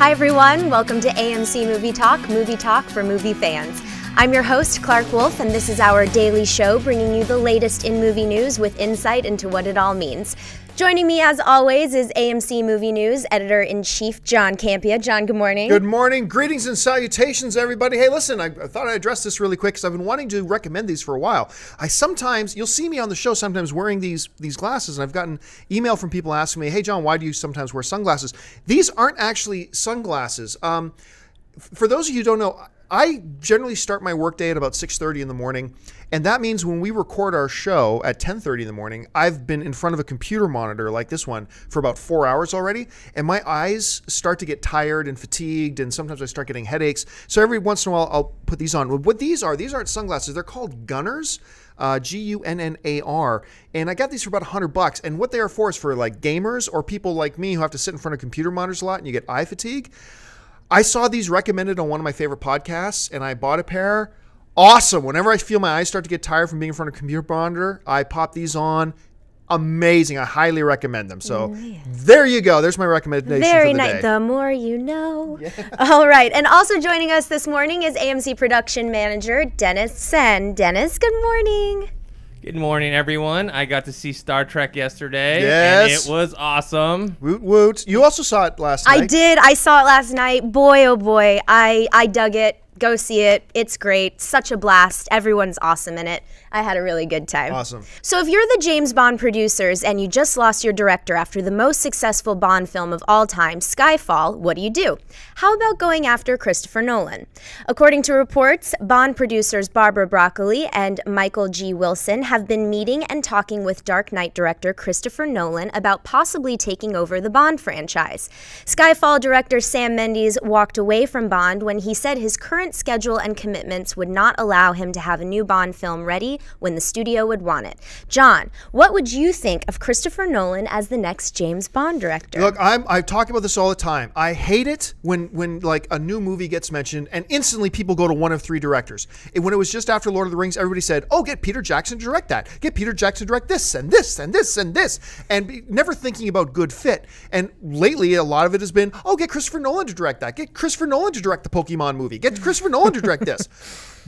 Hi everyone, welcome to AMC Movie Talk for movie fans. I'm your host, Clark Wolf, and this is our daily show bringing you the latest in movie news with insight into what it all means. Joining me, as always, is AMC Movie News Editor-in-Chief John Campea. John, good morning. Good morning. Greetings and salutations, everybody. Hey, listen, I thought I'd address this really quick because I've been wanting to recommend these for a while. You'll see me on the show sometimes wearing these glasses, and I've gotten email from people asking me, hey, John, why do you sometimes wear sunglasses? These aren't actually sunglasses. For those of you who don't know, I generally start my workday at about 6:30 in the morning, and that means when we record our show at 10:30 in the morning, I've been in front of a computer monitor like this one for about 4 hours already, and my eyes start to get tired and fatigued, and sometimes I start getting headaches. So every once in a while, I'll put these on. What these aren't sunglasses. They're called Gunnars, Gunnar, and I got these for about $100. And what they are for is for like gamers or people like me who have to sit in front of computer monitors a lot and you get eye fatigue. I saw these recommended on one of my favorite podcasts, and I bought a pair. Awesome. Whenever I feel my eyes start to get tired from being in front of a computer monitor, I pop these on. Amazing. I highly recommend them. So There you go. There's my recommendation Very for the nice. day. The more you know. Yeah. All right. And also joining us this morning is AMC Production Manager Dennis Sen. Dennis, good morning. Good morning, everyone. I got to see Star Trek yesterday, Yes. and it was awesome. Woot woot. You also saw it last night. I did. I saw it last night. Boy, oh boy. I dug it. Go see it. It's great. Such a blast. Everyone's awesome in it. I had a really good time. Awesome. So if you're the James Bond producers and you just lost your director after the most successful Bond film of all time, Skyfall, what do? How about going after Christopher Nolan? According to reports, Bond producers Barbara Broccoli and Michael G. Wilson have been meeting and talking with Dark Knight director Christopher Nolan about possibly taking over the Bond franchise. Skyfall director Sam Mendes walked away from Bond when he said his current schedule and commitments would not allow him to have a new Bond film ready when the studio would want it. John, what would you think of Christopher Nolan as the next James Bond director? Look, I talk about this all the time. I hate it when like a new movie gets mentioned and instantly people go to one of three directors. When it was just after Lord of the Rings, everybody said, oh, get Peter Jackson to direct that. Get Peter Jackson to direct this and this and this and this. And never thinking about good fit. And lately, a lot of it has been, oh, get Christopher Nolan to direct that. Get Christopher Nolan to direct the Pokemon movie. Get Christopher Nolan to direct this.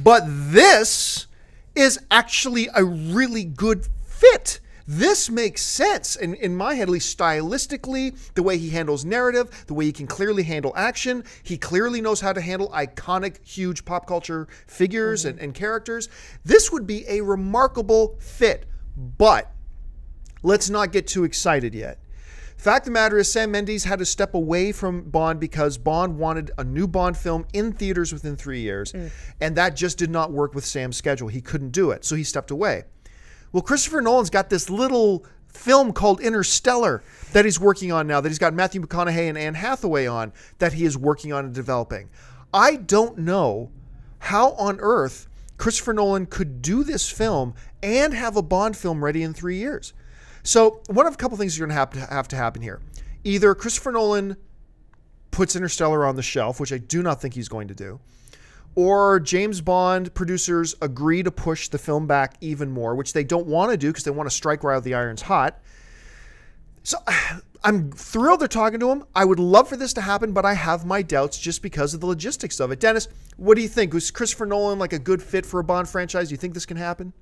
But this is actually a really good fit. This makes sense in my head, at least stylistically, the way he handles narrative, the way he can clearly handle action. He clearly knows how to handle iconic, huge pop culture figures and characters. This would be a remarkable fit, but let's not get too excited yet. Fact of the matter is, Sam Mendes had to step away from Bond because Bond wanted a new Bond film in theaters within 3 years, and that just did not work with Sam's schedule. He couldn't do it, so he stepped away. Well, Christopher Nolan's got this little film called Interstellar that he's working on now, that he's got Matthew McConaughey and Anne Hathaway on, that he is working on and developing. I don't know how on earth Christopher Nolan could do this film and have a Bond film ready in 3 years. So one of a couple things are going to have to happen here. Either Christopher Nolan puts Interstellar on the shelf, which I do not think he's going to do, or James Bond producers agree to push the film back even more, which they don't want to do because they want to strike while the iron's hot. So I'm thrilled they're talking to him. I would love for this to happen, but I have my doubts just because of the logistics of it. Dennis, what do you think? Was Christopher Nolan like a good fit for a Bond franchise? Do you think this can happen?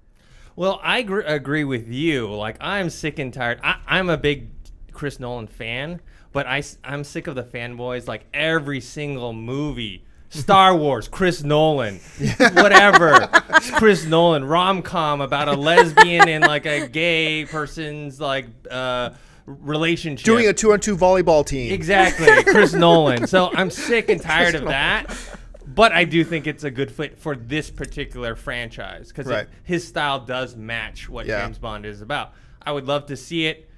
Well, I agree with you. Like, I'm sick and tired. I'm a big Chris Nolan fan, but I'm sick of the fanboys. Like, every single movie, Star Wars, Chris Nolan, whatever, Chris Nolan, rom-com about a lesbian and like a gay person's like relationship. Doing a 2-on-2 volleyball team. Exactly, Chris Nolan. So I'm sick and tired of that. But I do think it's a good fit for this particular franchise because his style does match what James Bond is about. I would love to see it.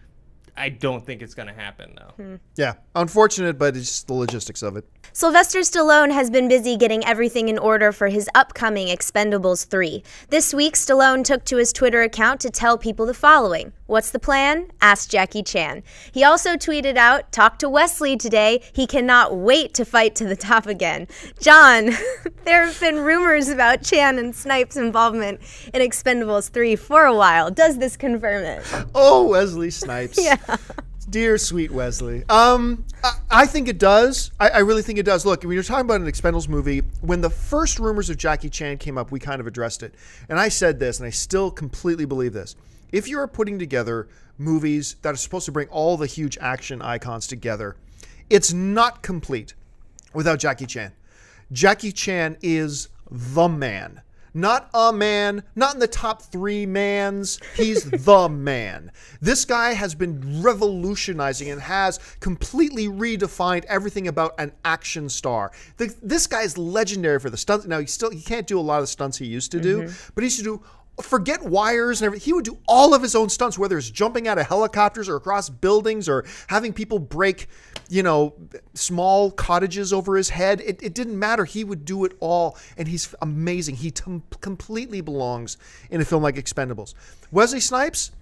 I don't think it's going to happen, though. Yeah, unfortunate, but it's just the logistics of it. Sylvester Stallone has been busy getting everything in order for his upcoming Expendables 3. This week, Stallone took to his Twitter account to tell people the following. What's the plan? Ask Jackie Chan. He also tweeted out, talk to Wesley today. He cannot wait to fight to the top again. John, there have been rumors about Chan and Snipes' involvement in Expendables 3 for a while. Does this confirm it? Oh, Wesley Snipes. Yeah. Dear sweet Wesley. I I think it does. I really think it does. Look, when you're talking about an Expendables movie, when the first rumors of Jackie Chan came up, we kind of addressed it. And I said this, and I still completely believe this. If you are putting together movies that are supposed to bring all the huge action icons together, it's not complete without Jackie Chan. Jackie Chan is the man. Not a man, not in the top 3 mans. He's the man. This guy has been revolutionizing and has completely redefined everything about an action star. This guy is legendary for the stunts. Now, he can't do a lot of the stunts he used to do, but he used to do, forget wires and everything. He would do all of his own stunts, whether it's jumping out of helicopters or across buildings or having people break, small cottages over his head. It didn't matter. He would do it all, and he's amazing. He completely belongs in a film like Expendables. Wesley Snipes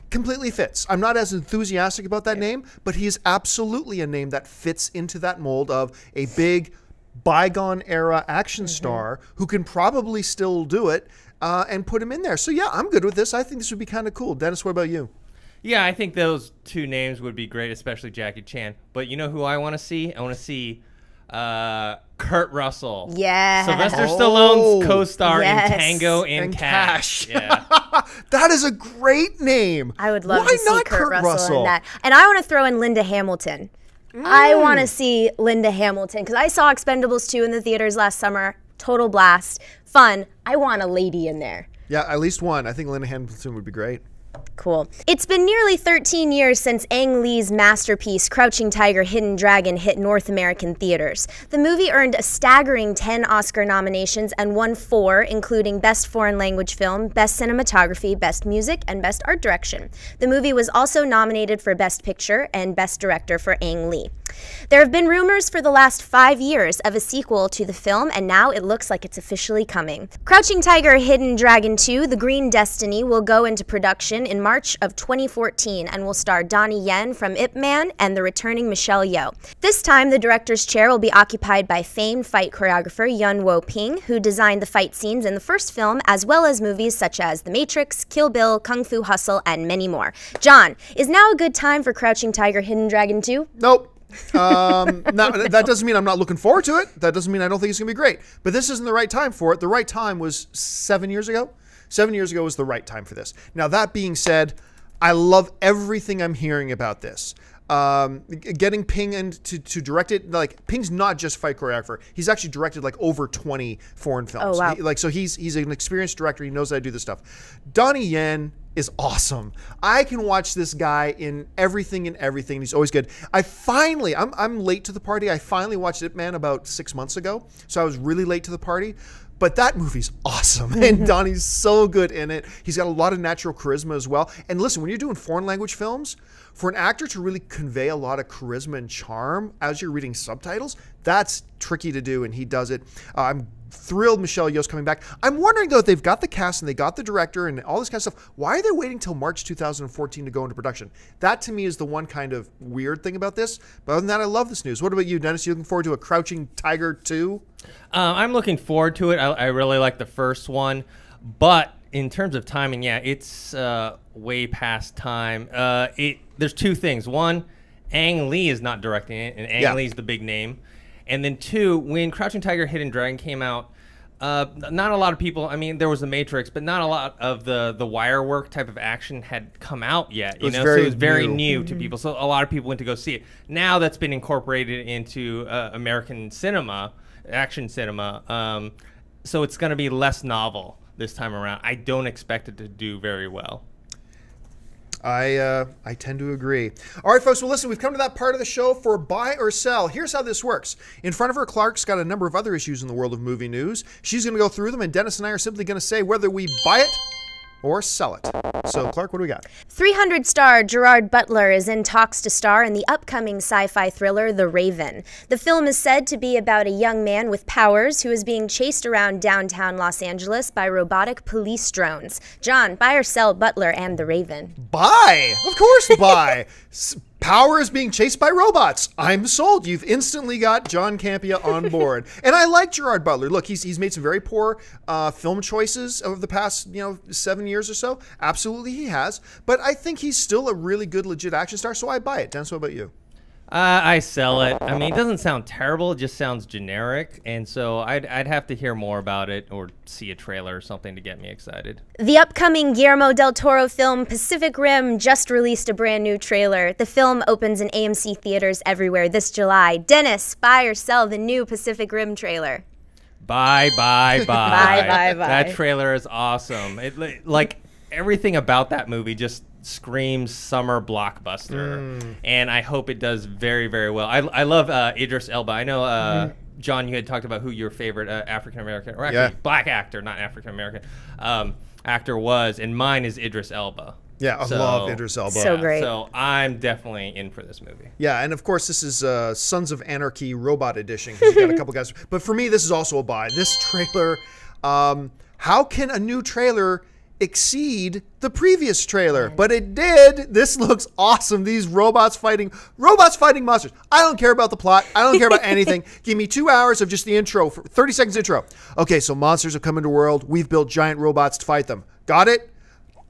completely fits. I'm not as enthusiastic about that name, but he is absolutely a name that fits into that mold of a big bygone era action star who can probably still do it. And put him in there. So, yeah, I'm good with this. I think this would be kind of cool. Dennis, what about you? Yeah, I think those 2 names would be great, especially Jackie Chan. But you know who I want to see? I want to see Kurt Russell. Yeah. Sylvester Stallone's co-star in Tango and Cash. Yeah. That is a great name. I would love to see Kurt Russell in that. And I want to throw in Linda Hamilton. I want to see Linda Hamilton because I saw Expendables 2 in the theaters last summer. Total blast. Fun. I want a lady in there. Yeah, at least one. I think Linda Hamilton would be great. Cool. It's been nearly 13 years since Ang Lee's masterpiece, Crouching Tiger, Hidden Dragon, hit North American theaters. The movie earned a staggering 10 Oscar nominations and won 4, including Best Foreign Language Film, Best Cinematography, Best Music, and Best Art Direction. The movie was also nominated for Best Picture and Best Director for Ang Lee. There have been rumors for the last 5 years of a sequel to the film, and now it looks like it's officially coming. Crouching Tiger, Hidden Dragon 2, The Green Destiny, will go into production in March of 2014 and will star Donnie Yen from Ip Man and the returning Michelle Yeoh. This time, the director's chair will be occupied by famed fight choreographer Yun Wo Ping, who designed the fight scenes in the first film, as well as movies such as The Matrix, Kill Bill, Kung Fu Hustle, and many more. John, is now a good time for Crouching Tiger, Hidden Dragon 2? Nope. That doesn't mean I'm not looking forward to it. That doesn't mean I don't think it's going to be great. But this isn't the right time for it. The right time was 7 years ago. 7 years ago was the right time for this. Now, that being said, I love everything I'm hearing about this. Getting Ping in to direct it, like Ping's not just fight choreographer. He's actually directed like over 20 foreign films. Oh, wow. So he's an experienced director. He knows how to do this stuff. Donnie Yen is awesome. I can watch this guy in everything and everything. He's always good. I'm late to the party. I finally watched Ip Man about 6 months ago. So I was really late to the party. But that movie's awesome, and Donnie's so good in it. He's got a lot of natural charisma as well. And listen, when you're doing foreign language films, for an actor to really convey a lot of charisma and charm as you're reading subtitles, that's tricky to do, and he does it. I'm thrilled Michelle Yeoh's coming back. I'm wondering, though, if they've got the cast and they got the director and all this kind of stuff, why are they waiting till March 2014 to go into production? That, to me, is the one kind of weird thing about this. But other than that, I love this news. What about you, Dennis? You looking forward to a Crouching Tiger 2? I'm looking forward to it. I really like the first one. But in terms of timing, yeah, it's way past time. There's 2 things. One, Ang Lee is not directing it, and Ang Lee's the big name. And then 2, when Crouching Tiger, Hidden Dragon came out, not a lot of people, I mean, there was The Matrix, but not a lot of the wire work type of action had come out yet. So it was very new to people. So a lot of people went to go see it. Now that's been incorporated into American cinema, action cinema. So it's going to be less novel this time around. I don't expect it to do very well. I tend to agree. All right, folks. Well, listen, we've come to that part of the show for buy or sell. Here's how this works. In front of her, Clark's got a number of other issues in the world of movie news. She's going to go through them, and Dennis and I are simply going to say whether we buy it or sell it. So, Clark, what do we got? 300 star Gerard Butler is in talks to star in the upcoming sci-fi thriller The Raven. The film is said to be about a young man with powers who is being chased around downtown Los Angeles by robotic police drones. John, buy or sell Butler and The Raven? Buy! Of course, buy! Power is being chased by robots. I'm sold. You've instantly got John Campea on board. And I like Gerard Butler. Look, he's made some very poor film choices over the past 7 years or so. Absolutely he has. But I think he's still a really good, legit action star, so I buy it. Dennis, what about you? I sell it. I mean, it doesn't sound terrible. It just sounds generic. And so I'd have to hear more about it or see a trailer or something to get me excited. The upcoming Guillermo del Toro film Pacific Rim just released a brand new trailer. The film opens in AMC theaters everywhere this July. Dennis, buy or sell the new Pacific Rim trailer? Buy. Buy. That trailer is awesome. Like everything about that movie just screams summer blockbuster, and I hope it does very, very well. I love Idris Elba. I know John, you had talked about who your favorite African American, or actually black actor, not African American, actor was, and mine is Idris Elba. Yeah, I love Idris Elba. So great. So I'm definitely in for this movie. Yeah, and of course this is Sons of Anarchy Robot Edition. 'Cause you got a couple guys, but for me this is also a buy. This trailer, how can a new trailer exceed the previous trailer? But it did. This looks awesome. These robots fighting monsters. I don't care about the plot. I don't care about anything. Give me 2 hours of just the intro, for 30 seconds intro. Okay, so monsters have come into the world. We've built giant robots to fight them. Got it?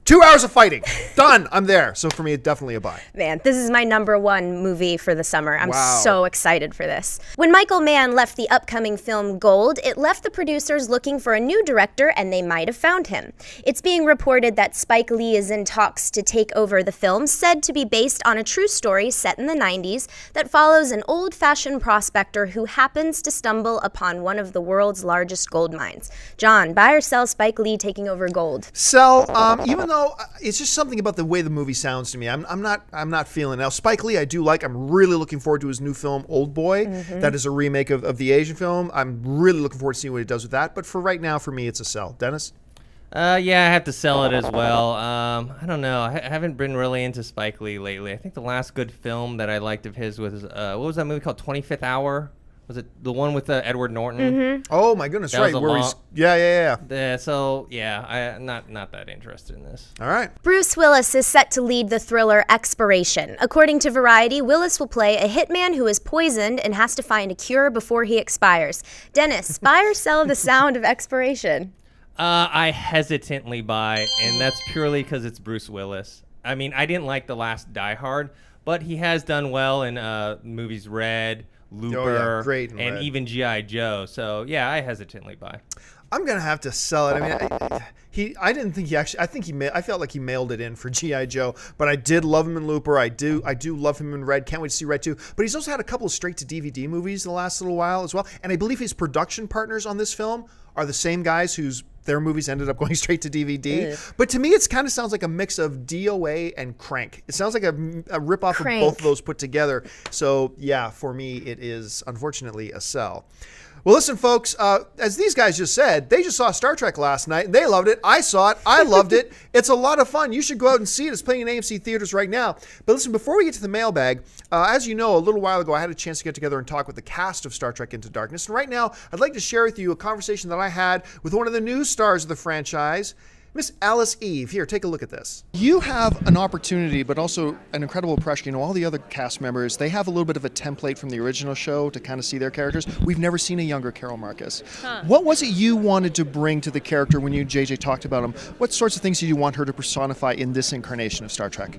2 hours of fighting. Done. I'm there. So for me, it's definitely a buy. Man, this is my #1 movie for the summer. I'm so excited for this. When Michael Mann left the upcoming film Gold, it left the producers looking for a new director, and they might have found him. It's being reported that Spike Lee is in talks to take over the film, said to be based on a true story set in the 90s that follows an old-fashioned prospector who happens to stumble upon one of the world's largest gold mines. John, buy or sell Spike Lee taking over Gold? Sell, even though it's just something about the way the movie sounds to me. I'm not feeling it. Now Spike Lee I do like. I'm really looking forward to his new film Old Boy. That is a remake of the Asian film. I'm really looking forward to seeing what he does with that. But for right now, for me, it's a sell. Dennis? Yeah, I have to sell it as well. I don't know. I haven't been really into Spike Lee lately. I think the last good film that I liked of his was what was that movie called? 25th Hour? Was it the one with Edward Norton? Oh my goodness, right. Yeah. So yeah, not that interested in this. All right. Bruce Willis is set to lead the thriller Expiration. According to Variety, Willis will play a hitman who is poisoned and has to find a cure before he expires. Dennis, buy or sell the sound of Expiration? I hesitantly buy, and that's purely because it's Bruce Willis. I mean, I didn't like the last Die Hard, but he has done well in movies Red, Looper, great and even G.I. Joe. So yeah, I hesitantly buy. I'm gonna have to sell it. I mean, I didn't think he actually. I felt like he mailed it in for G.I. Joe, but I did love him in Looper. I do love him in Red. Can't wait to see Red 2. But he's also had a couple of straight to DVD movies the last little while as well. And I believe his production partners on this film are the same guys whose their movies ended up going straight to DVD. But to me, it kind of sounds like a mix of DOA and Crank. It sounds like a ripoff of both of those put together. So yeah, for me, it is unfortunately a sell. Well, listen, folks, as these guys just said, they just saw Star Trek last night, and they loved it. I saw it. I loved it. It's a lot of fun. You should go out and see it. It's playing in AMC theaters right now. But listen, before we get to the mailbag, as you know, a little while ago, I had a chance to get together and talk with the cast of Star Trek Into Darkness. And right now, I'd like to share with you a conversation that I had with one of the new stars of the franchise, Miss Alice Eve. Here, take a look at this. You have an opportunity, but also an incredible pressure. You know, all the other cast members, they have a little bit of a template from the original show to kind of see their characters. We've never seen a younger Carol Marcus. What was it you wanted to bring to the character when you, JJ, talked about him? What sorts of things did you want her to personify in this incarnation of Star Trek?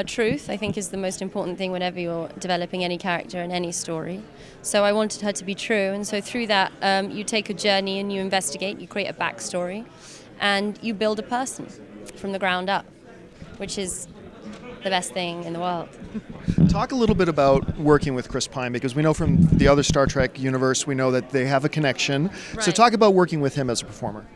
Truth, I think, is the most important thing whenever you're developing any character in any story. So I wanted her to be true, and so through that, you take a journey and you investigate, you create a backstory, and you build a person from the ground up, which is the best thing in the world. Talk a little bit about working with Chris Pine, because we know from the other Star Trek universe, we know that they have a connection. Right. So talk about working with him as a performer.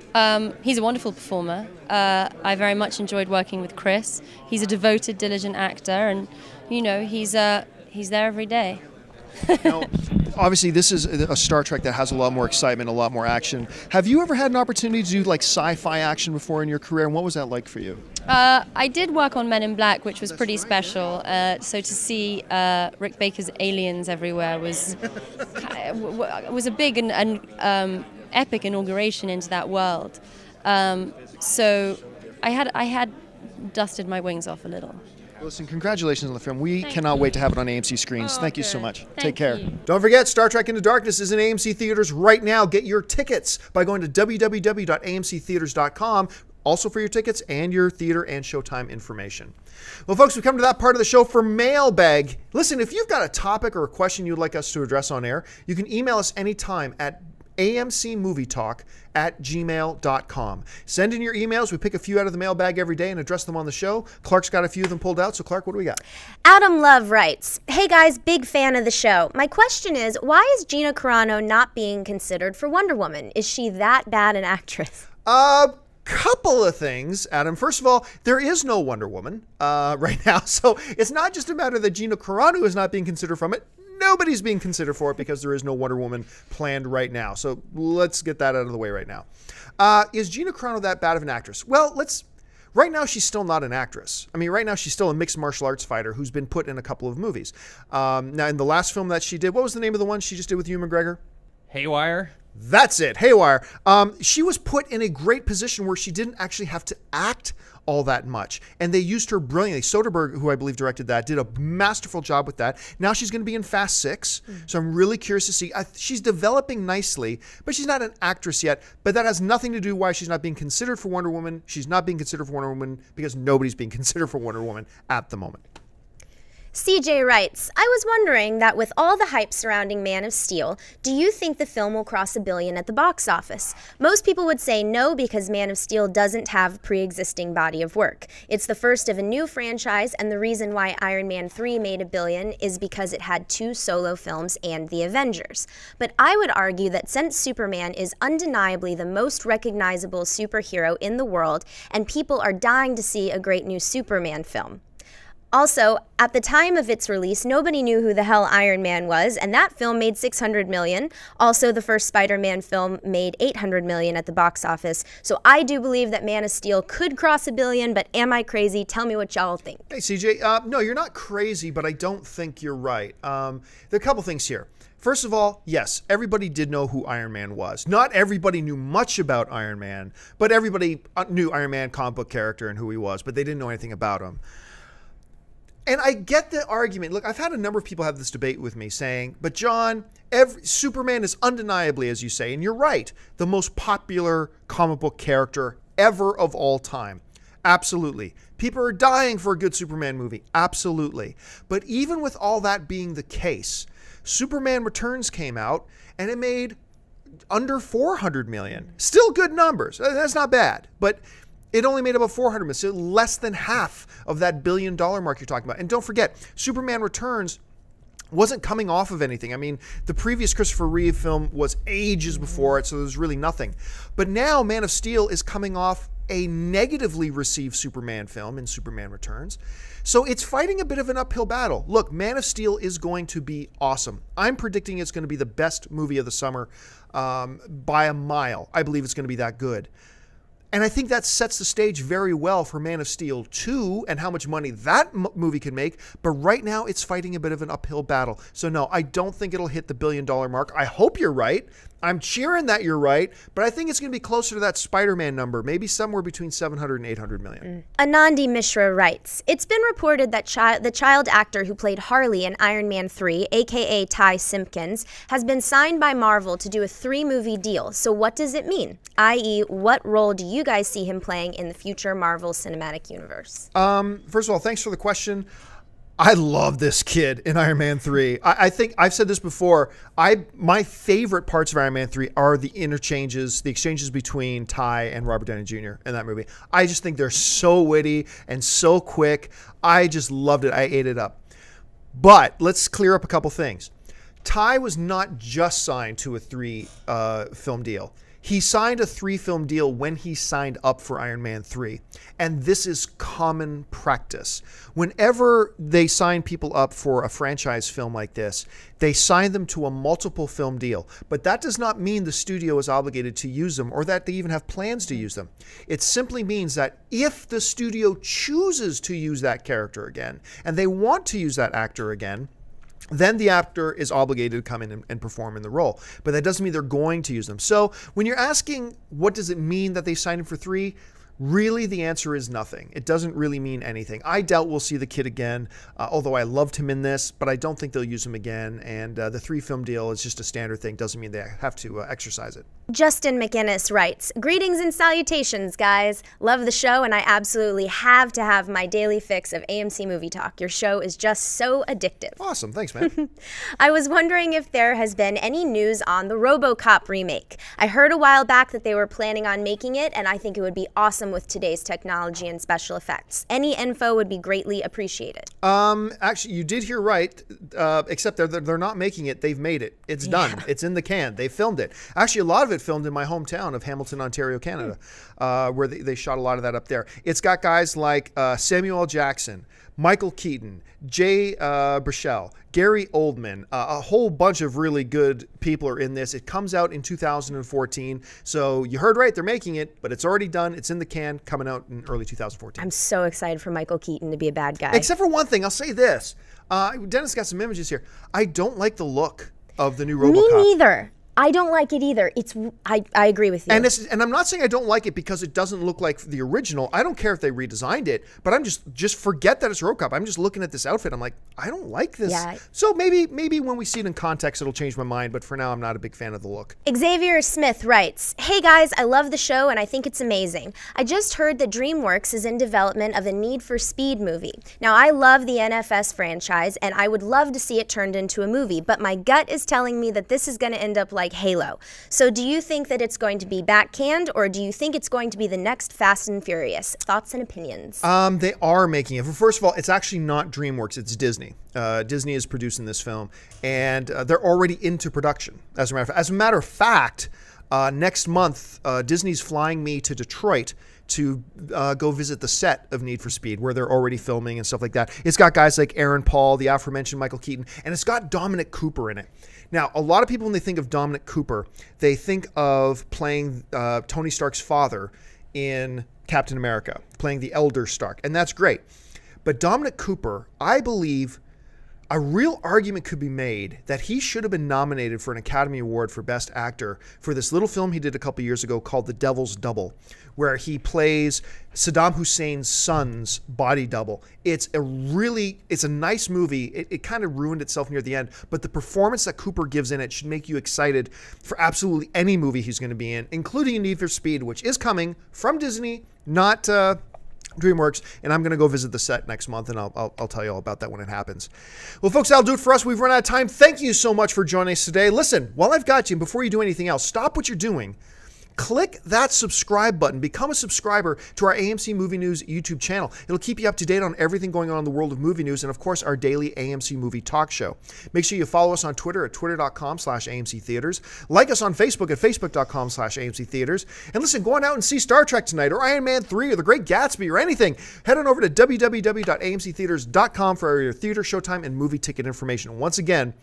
He's a wonderful performer. I very much enjoyed working with Chris. He's a devoted, diligent actor, and you know, he's there every day. Now, obviously, this is a Star Trek that has a lot more excitement, a lot more action. Have you ever had an opportunity to do like sci-fi action before in your career, and what was that like for you? I did work on Men in Black, which was pretty special. So to see Rick Baker's aliens everywhere was a big and epic inauguration into that world. So I had dusted my wings off a little. Listen, congratulations on the film. We cannot wait to have it on AMC screens. Thank you so much. Take care. You. Don't forget, Star Trek Into Darkness is in AMC theaters right now. Get your tickets by going to www.amctheaters.com. also for your tickets and your theater and showtime information. Well, folks, we come to that part of the show for mailbag. Listen, if you've got a topic or a question you'd like us to address on air, you can email us anytime at amcmovietalk@gmail.com. Send in your emails. We pick a few out of the mailbag every day and address them on the show. Clark's got a few of them pulled out. So, Clark, what do we got? Adam Love writes, "Hey guys, big fan of the show. My question is, why is Gina Carano not being considered for Wonder Woman? Is she that bad an actress?" Couple of things, Adam. First of all, there is no Wonder Woman right now. So it's not just a matter that Gina Carano is not being considered from it. Nobody's being considered for it because there is no Wonder Woman planned right now. So let's get that out of the way right now. Is Gina Carano that bad of an actress? Well, right now, she's still not an actress. I mean, right now, she's still a mixed martial arts fighter who's been put in a couple of movies. Now, in the last film that she did, what was the name of the one she just did with Ewan McGregor? Haywire. That's it, Haywire. She was put in a great position where she didn't actually have to act all that much. And they used her brilliantly. Soderbergh, who I believe directed that, did a masterful job with that. Now she's going to be in Fast 6. So I'm really curious to see. She's developing nicely, but she's not an actress yet. But that has nothing to do why she's not being considered for Wonder Woman. She's not being considered for Wonder Woman because nobody's being considered for Wonder Woman at the moment. CJ writes, "I was wondering that with all the hype surrounding Man of Steel, do you think the film will cross $1 billion at the box office? Most people would say no because Man of Steel doesn't have a pre-existing body of work. It's the first of a new franchise, and the reason why Iron Man 3 made $1 billion is because it had 2 solo films and The Avengers. But I would argue that since Superman is undeniably the most recognizable superhero in the world, and people are dying to see a great new Superman film. Also, at the time of its release, nobody knew who the hell Iron Man was, and that film made $600 million. Also, the first Spider-Man film made $800 million at the box office. So I do believe that Man of Steel could cross $1 billion, but am I crazy? Tell me what y'all think." Hey, CJ. No, you're not crazy, but I don't think you're right. There are a couple things here. First of all, yes, everybody did know who Iron Man was. Not everybody knew much about Iron Man, but everybody knew Iron Man, comic book character, and who he was, but they didn't know anything about him. And I get the argument. Look, I've had a number of people have this debate with me saying, but John, Superman is undeniably, as you say, and you're right, the most popular comic book character ever of all time. Absolutely. People are dying for a good Superman movie. Absolutely. But even with all that being the case, Superman Returns came out and it made under $400 million. Still good numbers. That's not bad. But it only made about $400 million, so less than half of that $1 billion mark you're talking about. And don't forget, Superman Returns wasn't coming off of anything. I mean, the previous Christopher Reeve film was ages before it, so there was really nothing. But now Man of Steel is coming off a negatively received Superman film in Superman Returns. So it's fighting a bit of an uphill battle. Look, Man of Steel is going to be awesome. I'm predicting it's going to be the best movie of the summer by a mile. I believe it's going to be that good. And I think that sets the stage very well for Man of Steel 2 and how much money that movie can make. But right now, it's fighting a bit of an uphill battle. So no, I don't think it'll hit the $1 billion mark. I hope you're right. I'm cheering that you're right. But I think it's going to be closer to that Spider-Man number, maybe somewhere between 700 and 800 million. Anandi Mishra writes, "It's been reported that the child actor who played Harley in Iron Man 3, a.k.a. Ty Simpkins, has been signed by Marvel to do a 3-movie deal. So what does it mean? I.e., what role do you guys see him playing in the future Marvel Cinematic Universe?" First of all, thanks for the question. I love this kid in Iron Man 3. I think I've said this before. My favorite parts of Iron Man 3 are the exchanges between Ty and Robert Downey Jr. in that movie. I just think they're so witty and so quick. I just loved it. I ate it up. But let's clear up a couple things. Ty was not just signed to a 3-film deal. He signed a 3-film deal when he signed up for Iron Man 3. And this is common practice. Whenever they sign people up for a franchise film like this, they sign them to a multiple film deal. But that does not mean the studio is obligated to use them or that they even have plans to use them. It simply means that if the studio chooses to use that character again, and they want to use that actor again, then the actor is obligated to come in and perform in the role. But that doesn't mean they're going to use them. So when you're asking what does it mean that they signed him for 3, Really, the answer is nothing. It doesn't really mean anything. I doubt we'll see the kid again, although I loved him in this, but I don't think they'll use him again. And the 3-film deal is just a standard thing. Doesn't mean they have to exercise it. Justin McInnes writes, greetings and salutations, guys. Love the show, and I absolutely have to have my daily fix of AMC Movie Talk. Your show is just so addictive. Awesome. Thanks, man. I was wondering if there has been any news on the RoboCop remake. I heard a while back that they were planning on making it, and I think it would be awesome with today's technology and special effects. Any info would be greatly appreciated. Actually, you did hear right, except they're not making it. They've made it. It's done. It's in the can. They filmed it. Actually, a lot of it filmed in my hometown of Hamilton, Ontario, Canada, where they shot a lot of that up there. It's got guys like Samuel L. Jackson, Michael Keaton, Jay Baruchel, Gary Oldman, a whole bunch of really good people are in this. It comes out in 2014. So you heard right, they're making it, but it's already done. It's in the can, coming out in early 2014. I'm so excited for Michael Keaton to be a bad guy. Except for one thing, I'll say this. Dennis got some images here. I don't like the look of the new RoboCop. Me neither. I don't like it either. I agree with you. And I'm not saying I don't like it because it doesn't look like the original. I don't care if they redesigned it, but I'm just forget that it's RoboCop. I'm just looking at this outfit. I'm like, I don't like this. Yeah. So maybe when we see it in context, it'll change my mind. But for now, I'm not a big fan of the look. Xavier Smith writes, hey guys, I love the show and I think it's amazing. I just heard that DreamWorks is in development of a Need for Speed movie. Now, I love the NFS franchise and I would love to see it turned into a movie, but my gut is telling me that this is going to end up like Halo. So do you think that it's going to be back-canned, or do you think it's going to be the next Fast and Furious? Thoughts and opinions? They are making it. First of all, it's actually not DreamWorks, it's Disney. Disney is producing this film, and they're already into production, as a matter of fact. Next month, Disney's flying me to Detroit to go visit the set of Need for Speed, where they're already filming and stuff like that. It's got guys like Aaron Paul, the aforementioned Michael Keaton, and it's got Dominic Cooper in it. Now, a lot of people, when they think of Dominic Cooper, they think of playing Tony Stark's father in Captain America, playing the elder Stark, and that's great. But Dominic Cooper, I believe a real argument could be made that he should have been nominated for an Academy Award for Best Actor for this little film he did a couple years ago called The Devil's Double, where he plays Saddam Hussein's son's body double. It's a nice movie. It kind of ruined itself near the end, but the performance that Cooper gives in it should make you excited for absolutely any movie he's going to be in, including Need for Speed, which is coming from Disney, not DreamWorks, and I'm going to go visit the set next month, and I'll tell you all about that when it happens. Well, folks, that'll do it for us. We've run out of time. Thank you so much for joining us today. Listen, while I've got you, before you do anything else, stop what you're doing. Click that subscribe button. Become a subscriber to our AMC Movie News YouTube channel. It'll keep you up to date on everything going on in the world of movie news and, of course, our daily AMC Movie Talk show. Make sure you follow us on Twitter at twitter.com/AMC Theaters. Like us on Facebook at facebook.com/AMC Theaters. And listen, go on out and see Star Trek tonight or Iron Man 3 or The Great Gatsby or anything. Head on over to www.amctheaters.com for your theater, showtime, and movie ticket information. Once again,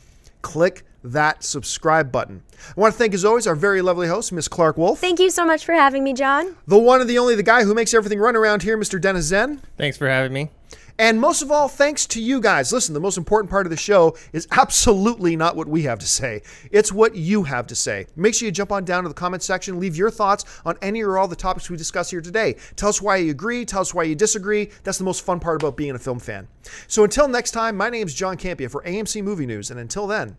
click that subscribe button. I want to thank, as always, our very lovely host, Miss Clark Wolf. Thank you so much for having me, John. The one and the only, the guy who makes everything run around here, Mr. Dennis Zen. Thanks for having me. And most of all, thanks to you guys. Listen, the most important part of the show is absolutely not what we have to say. It's what you have to say. Make sure you jump on down to the comment section. Leave your thoughts on any or all the topics we discuss here today. Tell us why you agree. Tell us why you disagree. That's the most fun part about being a film fan. So until next time, my name's John Campia for AMC Movie News. And until then,